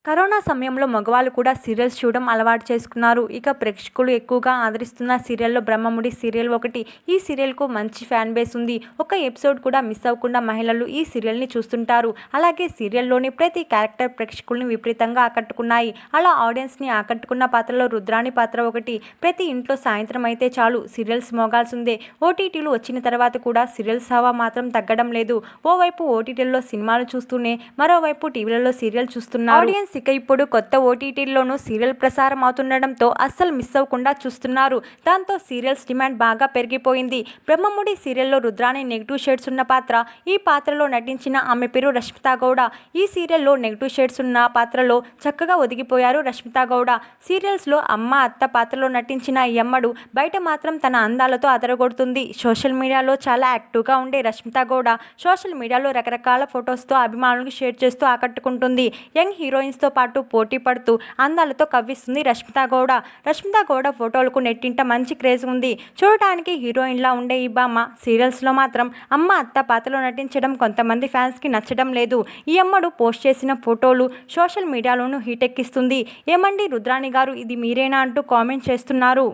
Corona సమయంలో మగవాళ్ళు కూడా సీరియల్స్ చూడడం అలవాటు చేసుకున్నారు. ఇక ప్రేక్షకులు ఎక్కువగా ఆదరిస్తున్న సీరియల్లో బ్రహ్మముడి సీరియల్ ఒకటి. ఈ సీరియల్కు మంచి ఫ్యాన్ బేస్ ఉంది. ఒక ఎపిసోడ్ కూడా మిస్ అవ్వకుండా మహిళలు ఈ సీరియల్ని చూస్తుంటారు. అలాగే సీరియల్లోని ప్రతి క్యారెక్టర్ ప్రేక్షకుల్ని విపరీతంగా ఆకట్టుకున్నాయి. అలా ఆడియన్స్ని ఆకట్టుకున్న పాత్రలో రుద్రాణి పాత్ర ఒకటి. ప్రతి ఇంట్లో సాయంత్రం అయితే చాలు సీరియల్స్ మోగాల్సిందే. ఓటీటీలు వచ్చిన తర్వాత కూడా సీరియల్స్ హవా మాత్రం తగ్గడం లేదు. ఓవైపు ఓటీటీల్లో సినిమాలు చూస్తూనే మరోవైపు టీవీలలో సీరియల్ చూస్తున్నారు ఆడియన్స్. ఇక ఇప్పుడు కొత్త ఓటీటీల్లోనూ సీరియల్ ప్రసారం అవుతుండడంతో అస్సలు మిస్ అవ్వకుండా చూస్తున్నారు. దాంతో సీరియల్స్ డిమాండ్ బాగా పెరిగిపోయింది. బ్రహ్మముడి సీరియల్లో రుద్రాణి నెగిటివ్ షేడ్స్ ఉన్న పాత్ర. ఈ పాత్రలో నటించిన ఆమె పేరు రష్మితా గౌడ. ఈ సీరియల్లో నెగిటివ్ షేడ్స్ ఉన్న పాత్రలో చక్కగా ఒదిగిపోయారు రష్మితా గౌడ. సీరియల్స్లో అమ్మ అత్త పాత్రలో నటించిన ఈ అమ్మడు బయట మాత్రం తన అందాలతో అదరగొడుతుంది. సోషల్ మీడియాలో చాలా యాక్టివ్గా ఉండే రష్మితా గౌడ సోషల్ మీడియాలో రకరకాల ఫొటోస్తో అభిమానులకు షేర్ చేస్తూ ఆకట్టుకుంటుంది. యంగ్ హీరోయిన్స్తో పాటు పోటీ పడుతూ అందాలతో కవ్విస్తుంది రష్మితా గౌడ. రష్మితా గౌడ ఫోటోలకు నెట్టింట మంచి క్రేజ్ ఉంది. చూడటానికి హీరోయిన్లా ఉండే ఈ బామ్మ సీరియల్స్లో మాత్రం అమ్మ అత్త పాత్రలో నటించడం కొంతమంది ఫ్యాన్స్కి నచ్చడం లేదు. ఈ అమ్మడు పోస్ట్ చేసిన ఫోటోలు సోషల్ మీడియాలోనూ హీటెక్కిస్తుంది. ఏమండి రుద్రాణి గారు, ఇది మీరేనా అంటూ కామెంట్ చేస్తున్నారు.